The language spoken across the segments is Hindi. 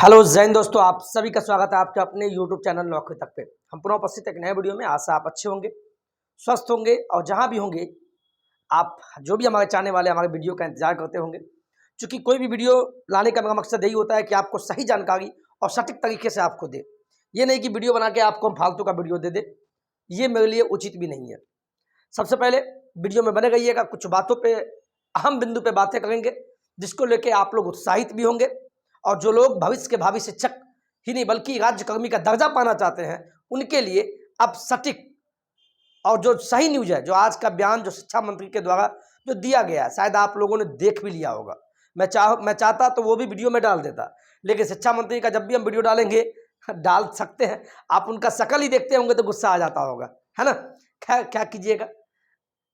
हेलो जैन दोस्तों, आप सभी का स्वागत है आपके अपने YouTube चैनल नौकरी तक पे। हम पुनः उपस्थित एक नए वीडियो में। आशा आप अच्छे होंगे, स्वस्थ होंगे और जहां भी होंगे आप जो भी हमारे चाहने वाले हमारे वीडियो का इंतजार करते होंगे। क्योंकि कोई भी वीडियो लाने का मेरा मकसद यही होता है कि आपको सही जानकारी और सटीक तरीके से आपको दे। ये नहीं कि वीडियो बना के आपको हम फालतू का वीडियो दे दे, ये मेरे लिए उचित भी नहीं है। सबसे पहले वीडियो में बने रहिएगा, कुछ बातों पर अहम बिंदु पर बातें करेंगे जिसको लेकर आप लोग उत्साहित भी होंगे और जो लोग भविष्य के भावी शिक्षक ही नहीं बल्कि राज्यकर्मी का दर्जा पाना चाहते हैं उनके लिए अब सटीक और जो सही न्यूज है, जो आज का बयान जो शिक्षा मंत्री के द्वारा जो दिया गया है, शायद आप लोगों ने देख भी लिया होगा। मैं चाहता तो वो भी वीडियो में डाल देता, लेकिन शिक्षा मंत्री का जब भी हम वीडियो डालेंगे, डाल सकते हैं, आप उनका शकल ही देखते होंगे तो गुस्सा आ जाता होगा, है ना। खैर क्या कीजिएगा,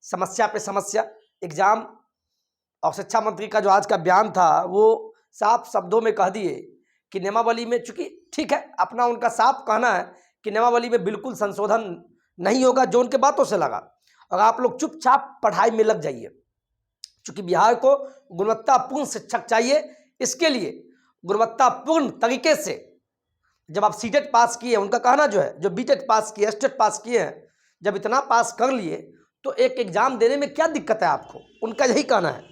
समस्या पे समस्या। एग्जाम और शिक्षा मंत्री का जो आज का बयान था वो साफ शब्दों में कह दिए कि नियमावली में, चूंकि ठीक है अपना उनका साफ कहना है कि नियमावली में बिल्कुल संशोधन नहीं होगा, जो उनके बातों से लगा, और आप लोग चुपचाप पढ़ाई में लग जाइए। चूंकि बिहार को गुणवत्तापूर्ण शिक्षक चाहिए, इसके लिए गुणवत्तापूर्ण तरीके से जब आप सीटेट पास किए, उनका कहना जो है जो बीटेट पास किए, एसटेट पास किए हैं, जब इतना पास कर लिए तो एक एग्जाम देने में क्या दिक्कत है आपको, उनका यही कहना है।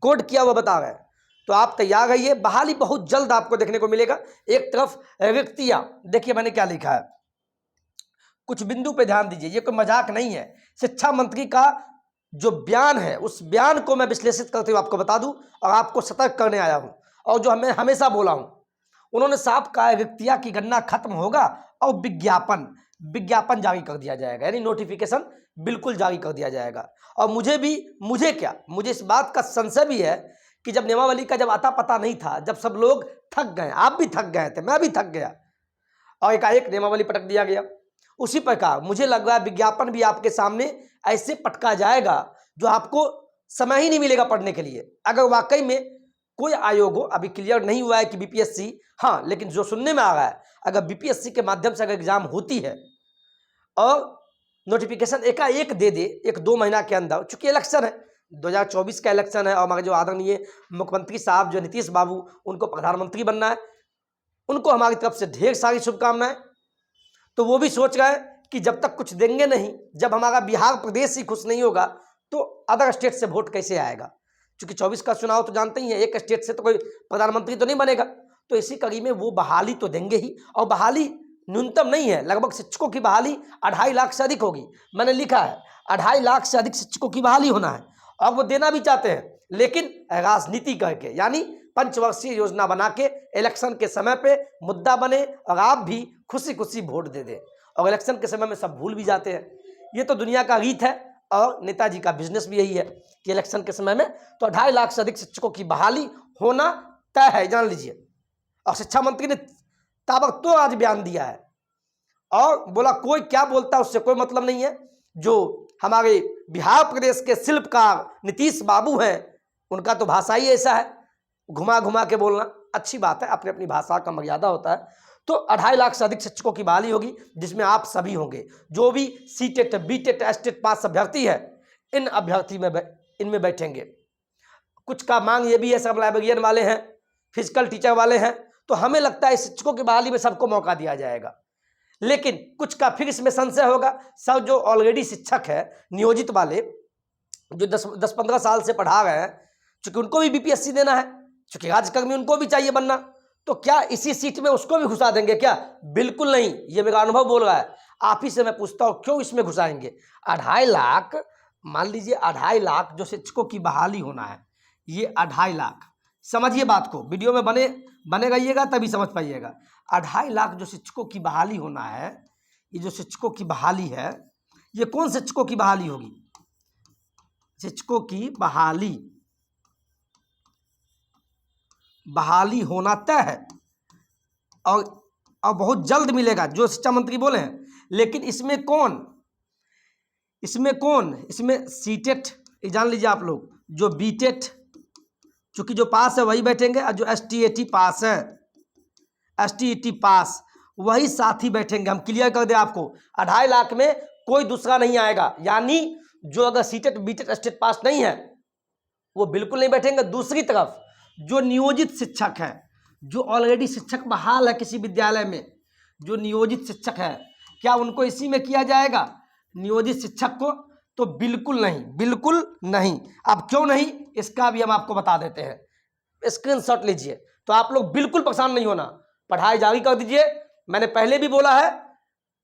कोड किया हुआ बता रहे हैं, तो आप तैयार रहिए। बहाली बहुत जल्द आपको देखने को मिलेगा। एक तरफ रिक्तियां, देखिए मैंने क्या लिखा है, कुछ बिंदु पे ध्यान दीजिए, ये कोई मजाक नहीं है। शिक्षा मंत्री का जो बयान है उस बयान को मैं विश्लेषित करते हुए आपको बता दूं और आपको सतर्क करने आया हूं, और जो हमें हमेशा बोला हूं, उन्होंने साफ कहा है रिक्तियां की गणना खत्म होगा और विज्ञापन जारी कर दिया जाएगा, यानी नोटिफिकेशन बिल्कुल जारी कर दिया जाएगा। और मुझे इस बात का संशय भी है कि जब नियमावली का जब आता पता नहीं था, जब सब लोग थक गए, आप भी थक गए थे, मैं भी थक गया, और एकाएक नियमावली पटक दिया गया। उसी प्रकार मुझे लग रहा है विज्ञापन भी आपके सामने ऐसे पटका जाएगा जो आपको समय ही नहीं मिलेगा पढ़ने के लिए। अगर वाकई में कोई आयोग हो, अभी क्लियर नहीं हुआ है कि बीपीएससी, हाँ, लेकिन जो सुनने में आ रहा है अगर बीपीएससी के माध्यम से अगर एग्जाम होती है और नोटिफिकेशन एकाएक दे दे 1-2 महीना के अंदर, चूंकि इलेक्शन है, 2024 का इलेक्शन है और हमारे जो आदरणीय मुख्यमंत्री साहब जो नीतीश बाबू, उनको प्रधानमंत्री बनना है, उनको हमारी तरफ से ढेर सारी शुभकामनाएं। तो वो भी सोच रहे हैं कि जब तक कुछ देंगे नहीं, जब हमारा बिहार प्रदेश ही खुश नहीं होगा तो अदर स्टेट से वोट कैसे आएगा। क्योंकि 24 का चुनाव तो जानते ही हैं, एक स्टेट से तो कोई प्रधानमंत्री तो नहीं बनेगा। तो इसी कड़ी में वो बहाली तो देंगे ही, और बहाली न्यूनतम नहीं है, लगभग शिक्षकों की बहाली 2.5 लाख से अधिक होगी। मैंने लिखा है 2.5 लाख से अधिक शिक्षकों की बहाली होना है, और वो देना भी चाहते हैं, लेकिन राजनीति करके, यानी पंचवर्षीय योजना बना के इलेक्शन के समय पे मुद्दा बने और आप भी खुशी खुशी वोट दे दें, और इलेक्शन के समय में सब भूल भी जाते हैं। ये तो दुनिया का रीत है और नेताजी का बिजनेस भी यही है कि इलेक्शन के समय में तो 2.5 लाख से अधिक शिक्षकों की बहाली होना तय है, जान लीजिए। और शिक्षा मंत्री ने ताबड़तोड़ आज बयान दिया है और बोला कोई क्या बोलता है उससे कोई मतलब नहीं है। जो हमारे बिहार प्रदेश के शिल्पकार नीतीश बाबू हैं, उनका तो भाषा ही ऐसा है, घुमा घुमा के बोलना। अच्छी बात है, अपनी अपनी भाषा का मर्यादा होता है। तो 2.5 लाख से अधिक शिक्षकों की बहाली होगी, जिसमें आप सभी होंगे, जो भी सीटेट, बीटेट, एसटेट पास अभ्यर्थी है, इन अभ्यर्थी में इनमें बैठेंगे। कुछ का मांग ये भी है, सब लाइब्रेरियन वाले हैं, फिजिकल टीचर वाले हैं, तो हमें लगता है शिक्षकों की बहाली में सबको मौका दिया जाएगा। लेकिन कुछ का फिर इसमें संशय होगा, सब जो ऑलरेडी शिक्षक है नियोजित वाले, जो 10-15 साल से पढ़ा रहे हैं, चूंकि उनको भी बीपीएससी देना है, चूंकि राज्यकर्मी उनको भी चाहिए बनना, तो क्या इसी सीट में उसको भी घुसा देंगे क्या? बिल्कुल नहीं, ये मेरा अनुभव बोल रहा है। आप ही से मैं पूछता हूँ क्यों इसमें घुसाएंगे? 2.5 लाख, मान लीजिए 2.5 लाख जो शिक्षकों की बहाली होना है, ये 2.5 लाख, समझिए बात को, वीडियो में बने रहिएगा तभी समझ पाइएगा। 2.5 लाख जो शिक्षकों की बहाली होना है, ये जो शिक्षकों की बहाली है, ये कौन शिक्षकों की बहाली होगी? शिक्षकों की बहाली होना तय है और बहुत जल्द मिलेगा, जो शिक्षा मंत्री बोले हैं। लेकिन इसमें इसमें सीटेट, जान लीजिए आप लोग, जो बीटेट चूंकि जो पास है वही बैठेंगे, और जो एसटीईटी पास है, एसटीईटी पास वही साथी बैठेंगे। हम क्लियर कर दें आपको, 2.5 लाख में कोई दूसरा नहीं आएगा, यानी जो अगर सीटेट, बीटेट, एसटेट पास नहीं है वो बिल्कुल नहीं बैठेंगे। दूसरी तरफ जो नियोजित शिक्षक हैं, जो ऑलरेडी शिक्षक बहाल है किसी विद्यालय में, जो नियोजित शिक्षक है, क्या उनको इसी में किया जाएगा नियोजित शिक्षक को? तो बिल्कुल नहीं, बिल्कुल नहीं। अब क्यों नहीं, इसका भी हम आपको बता देते हैं। स्क्रीनशॉट लीजिए। तो आप लोग बिल्कुल परेशान नहीं होना, पढ़ाई जारी कर दीजिए। मैंने पहले भी बोला है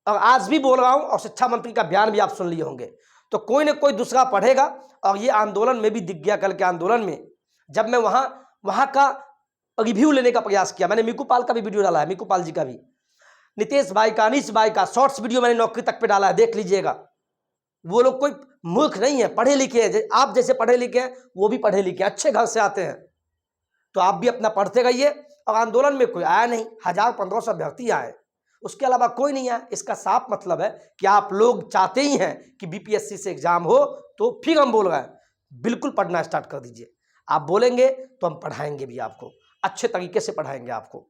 और आज भी बोल रहा हूं, और शिक्षा मंत्री का बयान भी आप सुन लिए होंगे। तो कोई ना कोई दूसरा पढ़ेगा। और ये आंदोलन में भी दिख गया, कल के आंदोलन में जब मैं वहां का रिव्यू लेने का प्रयास किया, मैंने मीकू पाल का भी वीडियो डाला है, मीकू पाल जी का भी, नितेश भाई का, अनीश भाई का शॉर्ट्स वीडियो मैंने नौकरी तक पे डाला है, देख लीजिएगा। वो लोग कोई मूर्ख नहीं है, पढ़े लिखे हैं। आप जैसे पढ़े लिखे हैं वो भी पढ़े लिखे हैं, अच्छे घर से आते हैं। तो आप भी अपना पढ़ते रहिए। और आंदोलन में कोई आया नहीं, 1000-1500 अभ्यर्थी आए, उसके अलावा कोई नहीं आया। इसका साफ मतलब है कि आप लोग चाहते ही हैं कि बीपीएससी से एग्जाम हो। तो फिर हम बोल रहे हैं, बिल्कुल पढ़ना स्टार्ट कर दीजिए। आप बोलेंगे तो हम पढ़ाएंगे भी, आपको अच्छे तरीके से पढ़ाएंगे आपको,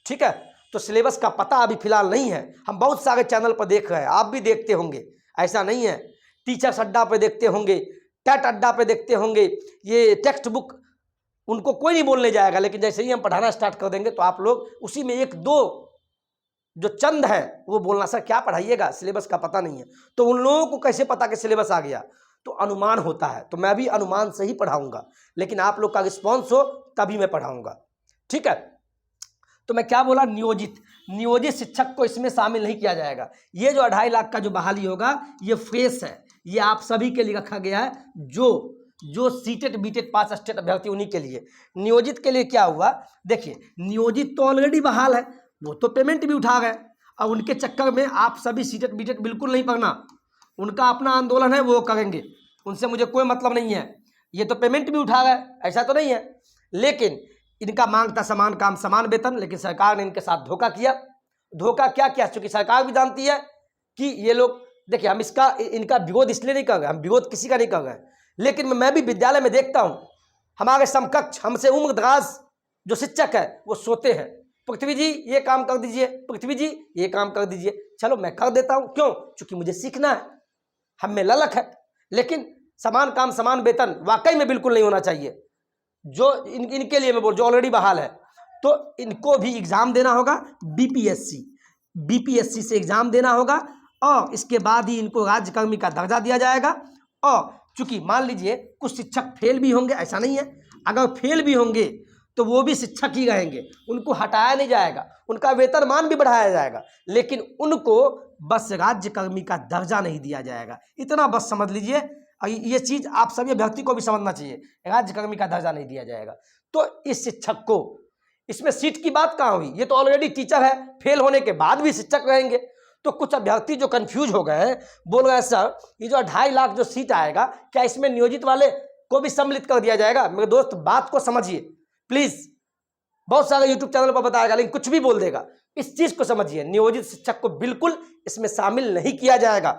ठीक है। तो सिलेबस का पता अभी फिलहाल नहीं है। हम बहुत सारे चैनल पर देख रहे हैं, आप भी देखते होंगे, ऐसा नहीं है। टीचर्स अड्डा पे देखते होंगे, टेट अड्डा पे देखते होंगे, ये टेक्स्ट बुक उनको कोई नहीं बोलने जाएगा। लेकिन जैसे ही हम पढ़ाना स्टार्ट कर देंगे तो आप लोग उसी में एक दो जो चंद है वो बोलना, सर क्या पढ़ाइएगा, सिलेबस का पता नहीं है। तो उन लोगों को कैसे पता कि सिलेबस आ गया? तो अनुमान होता है। तो मैं भी अनुमान से ही पढ़ाऊंगा, लेकिन आप लोग का रिस्पॉन्स हो तभी मैं पढ़ाऊंगा, ठीक है। तो मैं क्या बोला, नियोजित शिक्षक को इसमें शामिल नहीं किया जाएगा। ये जो 2.5 लाख का जो बहाली होगा ये फ्रेश है, ये आप सभी के लिए रखा गया है, जो सीटेट बीटेट पास स्टेट अभ्यर्थी उन्हीं के लिए। नियोजित के लिए क्या हुआ, देखिए नियोजित तो ऑलरेडी बहाल है, वो तो पेमेंट भी उठा गए। और उनके चक्कर में आप सभी सीटेट बीटेट बिल्कुल नहीं पढ़ना, उनका अपना आंदोलन है, वो करेंगे, उनसे मुझे कोई मतलब नहीं है। ये तो पेमेंट भी उठा गए, ऐसा तो नहीं है। लेकिन इनका मांग था समान काम समान वेतन, लेकिन सरकार ने इनके साथ धोखा किया। धोखा क्या किया, चूंकि सरकार भी जानती है कि ये लोग, देखिए हम इनका विरोध इसलिए नहीं कर रहे, हम विरोध किसी का नहीं कर रहे, लेकिन मैं भी विद्यालय में देखता हूँ हमारे समकक्ष, हमसे उम्र दराज जो शिक्षक है वो सोते हैं, पृथ्वी जी ये काम कर दीजिए, पृथ्वी जी ये काम कर दीजिए। चलो मैं कर देता हूँ, क्यों? क्योंकि मुझे सीखना है, हम में ललक है। लेकिन समान काम समान वेतन वाकई में बिल्कुल नहीं होना चाहिए। जो इनके लिए मैं बोल, जो ऑलरेडी बहाल है, तो इनको भी एग्जाम देना होगा, बीपीएससी से एग्जाम देना होगा, और इसके बाद ही इनको राज्यकर्मी का दर्जा दिया जाएगा। और चूंकि मान लीजिए कुछ शिक्षक फेल भी होंगे, ऐसा नहीं है, अगर फेल भी होंगे तो वो भी शिक्षक ही रहेंगे, उनको हटाया नहीं जाएगा, उनका वेतनमान भी बढ़ाया जाएगा, लेकिन उनको बस राज्यकर्मी का दर्जा नहीं दिया जाएगा। इतना बस समझ लीजिए। ये चीज आप सभी अभ्यर्थी को भी समझना चाहिए, राज्यकर्मी का दर्जा नहीं दिया जाएगा। तो इस शिक्षक को, इसमें सीट की बात कहाँ हुई, ये तो ऑलरेडी टीचर है, फेल होने के बाद भी शिक्षक रहेंगे। तो कुछ अभ्यर्थी जो कंफ्यूज हो गए हैं, बोल रहे हैं सर ये जो 2.5 लाख जो सीट आएगा, क्या इसमें नियोजित वाले को भी सम्मिलित कर दिया जाएगा? मेरे दोस्त बात को समझिए प्लीज। बहुत सारे यूट्यूब चैनल पर बताएगा, लेकिन कुछ भी बोल देगा, इस चीज को समझिए। नियोजित शिक्षक को बिल्कुल इसमें शामिल नहीं किया जाएगा,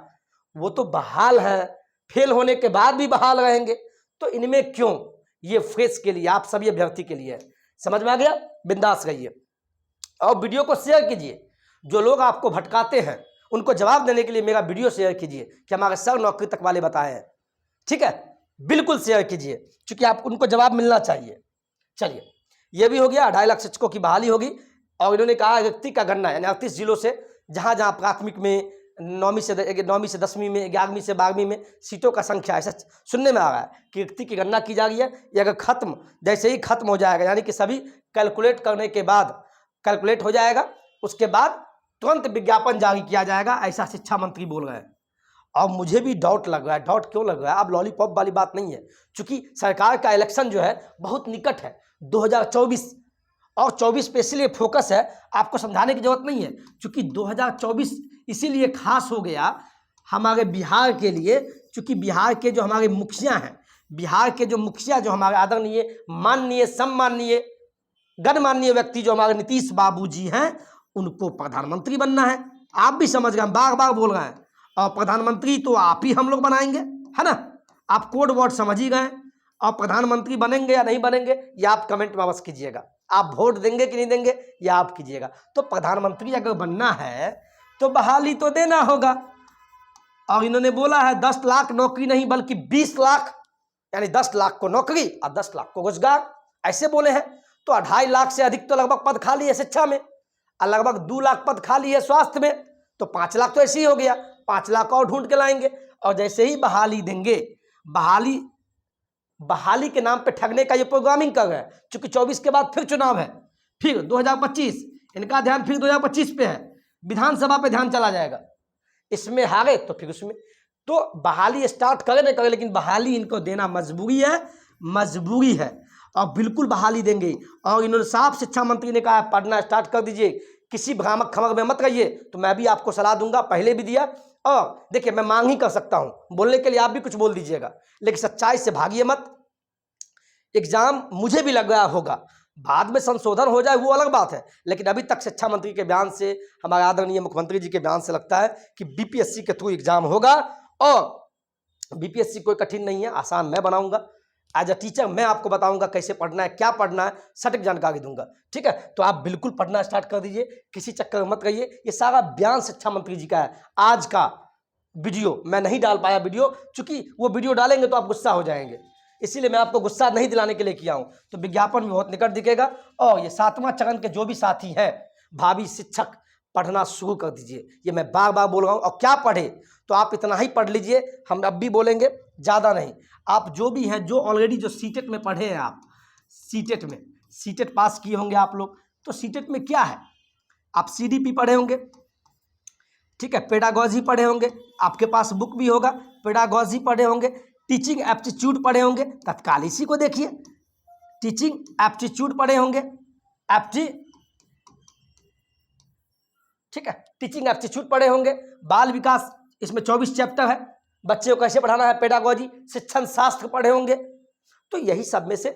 वो तो बहाल है, फेल होने के बाद भी बहाल रहेंगे। तो इनमें क्यों, ये फ्रेश के लिए, आप सभी अभ्यर्थी के लिए है। समझ में आ गया? बिंदास रहिए और वीडियो को शेयर कीजिए। जो लोग आपको भटकाते हैं उनको जवाब देने के लिए मेरा वीडियो शेयर कीजिए कि हमारे सर नौकरी तक वाले बताए हैं, ठीक है, बिल्कुल शेयर कीजिए, क्योंकि आप उनको जवाब मिलना चाहिए। चलिए, ये भी हो गया, 2.5 लाख शिक्षकों की बहाली होगी। और इन्होंने कहा व्यक्ति का गणना, यानी 38 जिलों से जहाँ जहाँ प्राथमिक में 9वीं से 10वीं में, 11वीं से 12वीं में सीटों का संख्या, ऐसा सुनने में आ रहा है कि व्यक्ति की गणना की जा रही है। ये अगर खत्म, जैसे ही खत्म हो जाएगा, यानी कि सभी कैलकुलेट करने के बाद कैलकुलेट हो जाएगा, उसके बाद तुरंत विज्ञापन जारी किया जाएगा, ऐसा शिक्षा मंत्री बोल रहे हैं। और मुझे भी डाउट लग रहा है। डाउट क्यों लग रहा है? अब लॉलीपॉप वाली बात नहीं है, क्योंकि सरकार का इलेक्शन जो है बहुत निकट है, 2024, और 24 पे इसलिए फोकस है, आपको समझाने की जरूरत नहीं है, क्योंकि 2024 इसीलिए खास हो गया हमारे बिहार के लिए, क्योंकि बिहार के जो हमारे मुखिया हैं, बिहार के जो मुखिया, जो हमारे आदरणीय, माननीय, सम्माननीय, गणमान्य व्यक्ति जो हमारे नीतीश बाबू जी हैं, उनको प्रधानमंत्री बनना है। आप भी समझ गए, बार बार बोल रहे हैं, और प्रधानमंत्री तो आप ही हम लोग बनाएंगे, है ना? आप कोड वर्ड समझ ही गए। और प्रधानमंत्री बनेंगे या नहीं बनेंगे ये आप कमेंट में अवश्य कीजिएगा। आप वोट देंगे कि नहीं देंगे ये आप कीजिएगा। तो प्रधानमंत्री अगर बनना है तो बहाली तो देना होगा। और इन्होंने बोला है 10 लाख नौकरी नहीं बल्कि 20 लाख, यानी 10 लाख को नौकरी और 10 लाख को रोजगार, ऐसे बोले हैं। तो 2.5 लाख से अधिक तो लगभग पद खाली है शिक्षा में, और लगभग 2 लाख पद खाली है स्वास्थ्य में, तो 5 लाख तो ऐसे ही हो गया। 5 लाख और ढूंढ के लाएंगे, और जैसे ही बहाली देंगे, बहाली के नाम पे ठगने का ये प्रोग्रामिंग कर रहे हैं। चूंकि 24 के बाद फिर चुनाव है, फिर 2025, इनका ध्यान फिर 2025 पे है, विधानसभा पे ध्यान चला जाएगा। इसमें हारे तो फिर उसमें, तो बहाली स्टार्ट करे ना करे, लेकिन बहाली इनको देना मजबूरी है, और बिल्कुल बहाली देंगे। और इन्होंने साफ शिक्षा मंत्री ने कहा है पढ़ना स्टार्ट कर दीजिए, किसी भ्रामक खबर में मत रहिए। तो मैं भी आपको सलाह दूंगा, पहले भी दिया, और देखिए मैं मांग ही कर सकता हूं, बोलने के लिए आप भी कुछ बोल दीजिएगा, लेकिन सच्चाई से भागिए मत। एग्जाम मुझे भी लग रहा होगा, बाद में संशोधन हो जाए वो अलग बात है, लेकिन अभी तक शिक्षा मंत्री के बयान से, हमारे आदरणीय मुख्यमंत्री जी के बयान से लगता है कि बीपीएससी के थ्रू एग्जाम होगा। और बीपीएससी कोई कठिन नहीं है, आसान मैं बनाऊंगा। एज अ टीचर मैं आपको बताऊंगा कैसे पढ़ना है, क्या पढ़ना है, सटीक जानकारी दूंगा। ठीक है, तो आप बिल्कुल पढ़ना स्टार्ट कर दीजिए, किसी चक्कर में मत रहिए। ये सारा बयान शिक्षा मंत्री जी का है। आज का वीडियो मैं नहीं डाल पाया वीडियो, चूंकि वो वीडियो डालेंगे तो आप गुस्सा हो जाएंगे, इसीलिए मैं आपको गुस्सा नहीं दिलाने के लिए किया हूं। तो विज्ञापन भी बहुत निकट दिखेगा। और ये 7वां चरण के जो भी साथी हैं, भावी शिक्षक, पढ़ना शुरू कर दीजिए। ये मैं बार बार बोल रहा हूं। और क्या पढ़े, तो आप इतना ही पढ़ लीजिए, हम अब भी बोलेंगे, ज़्यादा नहीं। आप जो भी हैं, जो ऑलरेडी जो सीटेट में पढ़े हैं, आप सीटेट पास किए होंगे आप लोग, तो सीटेट में क्या है, आप सीडीपी पढ़े होंगे, ठीक है, पेडागॉजी पढ़े होंगे, आपके पास बुक भी होगा, पेडागॉजी पढ़े होंगे, टीचिंग एप्टीट्यूड पढ़े होंगे, तत्काल इसी को देखिए, टीचिंग एप्टीट्यूड पढ़े होंगे, ठीक है, टीचिंग एप्टीट्यूड पढ़े होंगे। बाल विकास, इसमें 24 चैप्टर है, बच्चे को कैसे पढ़ाना है, पेडागॉजी, शिक्षण शास्त्र पढ़े होंगे। तो यही सब में से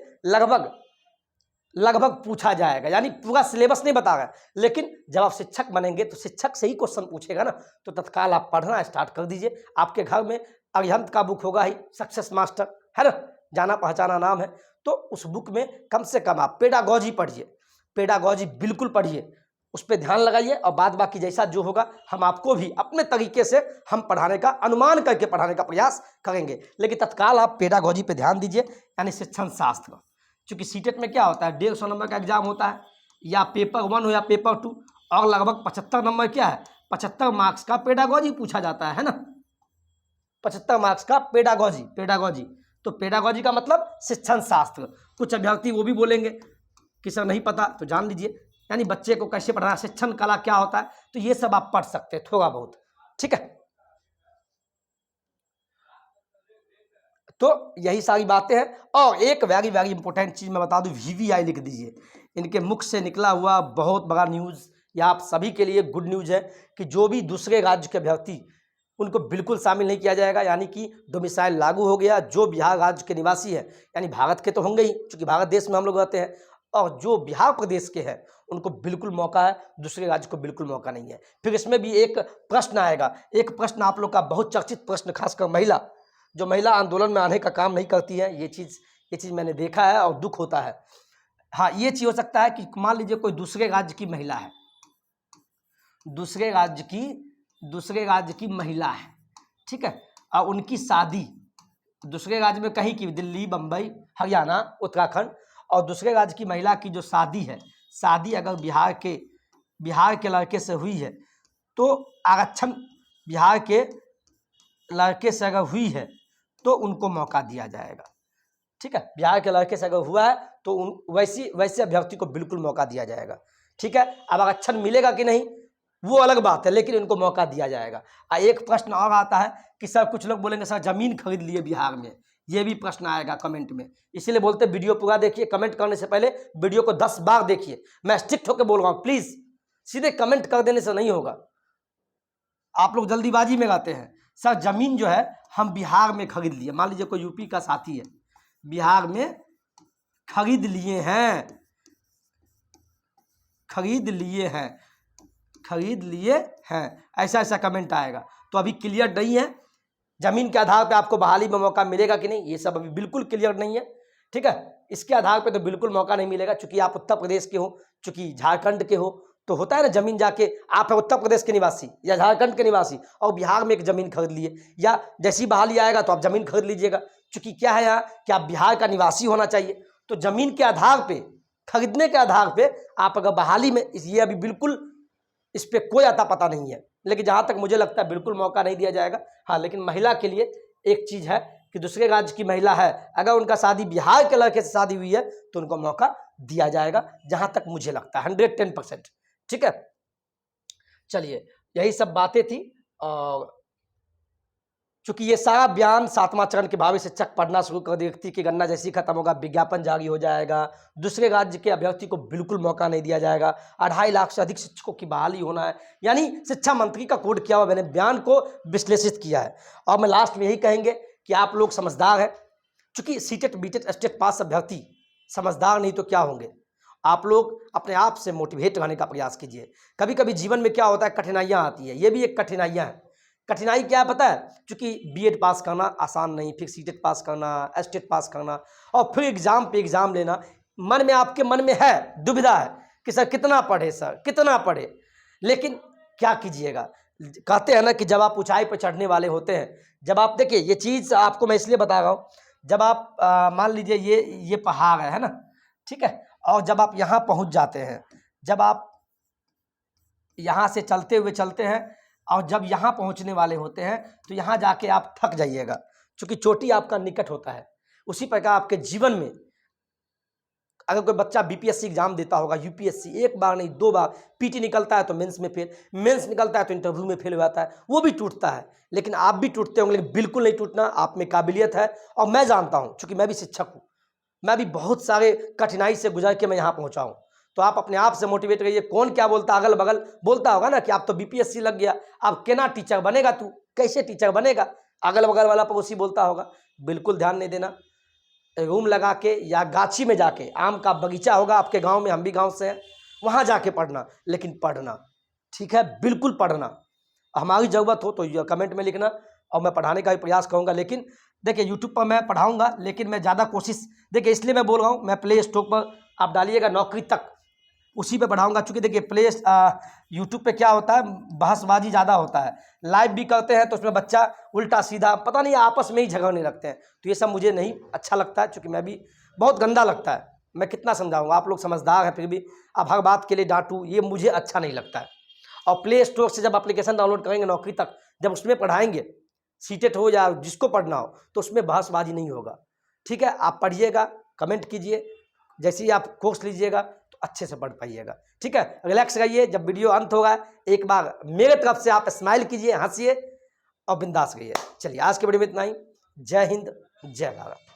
लगभग पूछा जाएगा, यानी पूरा सिलेबस नहीं बता रहा है, लेकिन जब आप शिक्षक बनेंगे तो शिक्षक से ही क्वेश्चन पूछेगा ना, तो तत्काल आप पढ़ना स्टार्ट कर दीजिए। आपके घर में अरिहंत का बुक होगा ही, सक्सेस मास्टर है ना, जाना पहचाना नाम है, तो उस बुक में कम से कम आप पेडागॉजी पढ़िए, पेडागॉजी बिल्कुल पढ़िए, उस पर ध्यान लगाइए। और बाद बाकी जैसा जो होगा हम आपको भी अपने तरीके से हम पढ़ाने का, अनुमान करके पढ़ाने का प्रयास करेंगे, लेकिन तत्काल आप पेडागॉजी पे ध्यान दीजिए, यानी शिक्षण शास्त्र। चूँकि सीटेट में क्या होता है, 150 नंबर का एग्जाम होता है, या पेपर 1 हो या पेपर 2, और लगभग 75 नंबर क्या है, 75 मार्क्स का पेडागॉजी पूछा जाता है ना, 75 मार्क्स का पेडागॉजी। तो पेडागॉजी का मतलब शिक्षण शास्त्र। कुछ अभ्यर्थी वो भी बोलेंगे कि सर नहीं पता, तो जान लीजिए, यानी बच्चे को कैसे पढ़ाना, शिक्षण कला क्या होता है, तो ये सब आप पढ़ सकते हैं थोड़ा बहुत। ठीक है, तो यही सारी बातें हैं। और एक वेरी वेरी इंपॉर्टेंट चीज़ मैं बता दूं, वीवीआई लिख दीजिए। इनके मुख से निकला हुआ बहुत बड़ा न्यूज़, या आप सभी के लिए गुड न्यूज़ है कि जो भी दूसरे राज्य के अभ्यर्थी, उनको बिल्कुल शामिल नहीं किया जाएगा, यानी कि डोमिसाइल लागू हो गया। जो बिहार राज्य के निवासी हैं, यानी भारत के तो होंगे ही, क्योंकि भारत देश में हम लोग रहते हैं, और जो बिहार प्रदेश के हैं उनको बिल्कुल मौका है, दूसरे राज्य को बिल्कुल मौका नहीं है। फिर इसमें भी एक प्रश्न आएगा, एक प्रश्न आप लोग का बहुत चर्चित प्रश्न, खासकर महिला, जो महिला आंदोलन में आने का काम नहीं करती है, ये चीज़ मैंने देखा है और दुख होता है। हाँ, ये चीज़ हो सकता है कि मान लीजिए कोई दूसरे राज्य की महिला है, दूसरे राज्य की महिला है, ठीक है, और उनकी शादी दूसरे राज्य में कहीं की, दिल्ली, बम्बई, हरियाणा, उत्तराखंड, और दूसरे राज्य की महिला की जो शादी है, शादी अगर बिहार के लड़के से हुई है, तो आरक्षण बिहार के लड़के से अगर हुई है तो उनको मौका दिया जाएगा। ठीक है, बिहार के लड़के से अगर हुआ है तो वैसे अभ्यर्थी को बिल्कुल मौका दिया जाएगा। ठीक है, अब आरक्षण मिलेगा कि नहीं वो अलग बात है, लेकिन इनको मौका दिया जाएगा। एक प्रश्न और आता है कि सर, कुछ लोग बोलेंगे सर जमीन खरीद लिए बिहार में, ये भी प्रश्न आएगा कमेंट में, इसीलिए बोलते वीडियो पूरा देखिए, कमेंट करने से पहले वीडियो को 10 बार देखिए। मैं स्ट्रिक्ट होकर बोल रहा हूँ, प्लीज सीधे कमेंट कर देने से नहीं होगा। आप लोग जल्दीबाजी में रहते हैं। सर जमीन जो है हम बिहार में खरीद लिए, मान लीजिए कोई यूपी का साथी है, बिहार में खरीद लिए हैं, ऐसा कमेंट आएगा। तो अभी क्लियर नहीं है जमीन के आधार पे आपको बहाली में मौका मिलेगा कि नहीं, ये सब अभी बिल्कुल क्लियर नहीं है। ठीक है, इसके आधार पे तो बिल्कुल मौका नहीं मिलेगा, चूंकि आप उत्तर प्रदेश के हो, चूंकि झारखंड के हो, तो होता है ना जमीन जाके आप है उत्तर प्रदेश के निवासी या झारखंड के निवासी और बिहार में एक जमीन खरीद लिए, या जैसी बहाली आएगा तो आप जमीन खरीद लीजिएगा। चूंकि क्या है यहाँ कि आप बिहार का निवासी होना चाहिए, तो जमीन के आधार पे खरीदने के आधार पे आप अगर बहाली में ये अभी बिल्कुल इस पर कोई आता पता नहीं है, लेकिन जहाँ तक मुझे लगता है बिल्कुल मौका नहीं दिया जाएगा। हाँ, लेकिन महिला के लिए एक चीज़ है कि दूसरे राज्य की महिला है, अगर उनका शादी बिहार के लड़के से शादी हुई है तो उनको मौका दिया जाएगा, जहाँ तक मुझे लगता है 110%। ठीक है, चलिए यही सब बातें थी। और चूंकि ये सारा बयान 7वां चरण के भावी शिक्षक पढ़ना शुरू कर दे, व्यक्ति की गणना जैसी खत्म होगा विज्ञापन जारी हो जाएगा, दूसरे राज्य के अभ्यर्थी को बिल्कुल मौका नहीं दिया जाएगा, 2.5 लाख से अधिक शिक्षकों की बहाली होना है, यानी शिक्षा मंत्री का कोड किया हुआ मैंने बयान को विश्लेषित किया है। और मैं लास्ट में यही कहेंगे कि आप लोग समझदार हैं, चूंकि सीटेट बीटेट स्टेट पास अभ्यर्थी समझदार नहीं तो क्या होंगे, आप लोग अपने आप से मोटिवेट रहने का प्रयास कीजिए। कभी कभी जीवन में क्या होता है, कठिनाइयाँ आती है, ये भी एक कठिनाइयाँ है। कठिनाई क्या है पता है, क्योंकि बीएड पास करना आसान नहीं, फिर सीटेट पास करना, एस्टेट पास करना, और फिर एग्जाम पे एग्जाम लेना। मन में आपके मन में है, दुविधा है कि सर कितना पढ़े, सर कितना पढ़े, लेकिन क्या कीजिएगा। कहते हैं ना कि जब आप ऊंचाई पर चढ़ने वाले होते हैं, जब आप देखिए ये चीज़ आपको मैं इसलिए बता रहा हूँ, जब आप मान लीजिए ये पहाड़ है ना, ठीक है, और जब आप यहाँ पहुँच जाते हैं, जब आप यहाँ से चलते हैं और जब यहाँ पहुँचने वाले होते हैं तो यहाँ जाके आप थक जाइएगा, क्योंकि चोटी आपका निकट होता है। उसी प्रकार आपके जीवन में अगर कोई बच्चा बीपीएससी एग्जाम देता होगा, यूपीएससी, एक बार नहीं 2 बार, पीटी निकलता है तो मेंस में फेल, मेंस निकलता है तो इंटरव्यू में फेल हो जाता है, वो भी टूटता है। लेकिन आप भी टूटते होंगे, लेकिन बिल्कुल नहीं टूटना, आप में काबिलियत है। और मैं जानता हूँ, चूँकि मैं भी शिक्षक हूँ, मैं भी बहुत सारे कठिनाई से गुजर के मैं यहाँ पहुँचा हूँ। तो आप अपने आप से मोटिवेट रहिए। कौन क्या बोलता, अगल बगल बोलता होगा ना कि आप तो बीपीएससी लग गया, अब केना टीचर बनेगा, तू कैसे टीचर बनेगा, अगल बगल वाला पड़ोसी बोलता होगा। बिल्कुल ध्यान नहीं देना, रूम लगा के या गाछी में जाके, आम का बगीचा होगा आपके गांव में, हम भी गांव से हैं, वहाँ जाके पढ़ना, लेकिन पढ़ना, ठीक है, बिल्कुल पढ़ना। हमारी ज़रूरत हो तो कमेंट में लिखना और मैं पढ़ाने का भी प्रयास करूँगा। लेकिन देखिए यूट्यूब पर मैं पढ़ाऊँगा, लेकिन मैं ज़्यादा कोशिश, देखिए इसलिए मैं बोल रहा हूँ, मैं प्ले स्टोर पर आप डालिएगा नौकरी तक, उसी पे पढ़ाऊँगा। चूँकि देखिए यूट्यूब पे क्या होता है, बहसबाजी ज़्यादा होता है, लाइव भी करते हैं तो उसमें बच्चा उल्टा सीधा पता नहीं आपस में ही झगड़ने लगते हैं, तो ये सब मुझे नहीं अच्छा लगता है, चूँकि मैं भी बहुत गंदा लगता है। मैं कितना समझाऊँगा, आप लोग समझदार हैं फिर भी अब हर बात के लिए डांटूँ, ये मुझे अच्छा नहीं लगता है। और प्ले स्टोर से जब एप्लीकेशन डाउनलोड करेंगे नौकरी तक, जब उसमें पढ़ाएंगे, सीटेट हो या जिसको पढ़ना हो, तो उसमें बहसबाजी नहीं होगा। ठीक है, आप पढ़िएगा, कमेंट कीजिए, जैसे ही आप कोर्स लीजिएगा तो अच्छे से पढ़ पाइएगा। ठीक है, रिलैक्स रहिए, जब वीडियो अंत होगा एक बार मेरे तरफ से आप स्माइल कीजिए, हंसिए और बिंदास रहिए। चलिए आज के वीडियो में इतना ही। जय हिंद, जय भारत।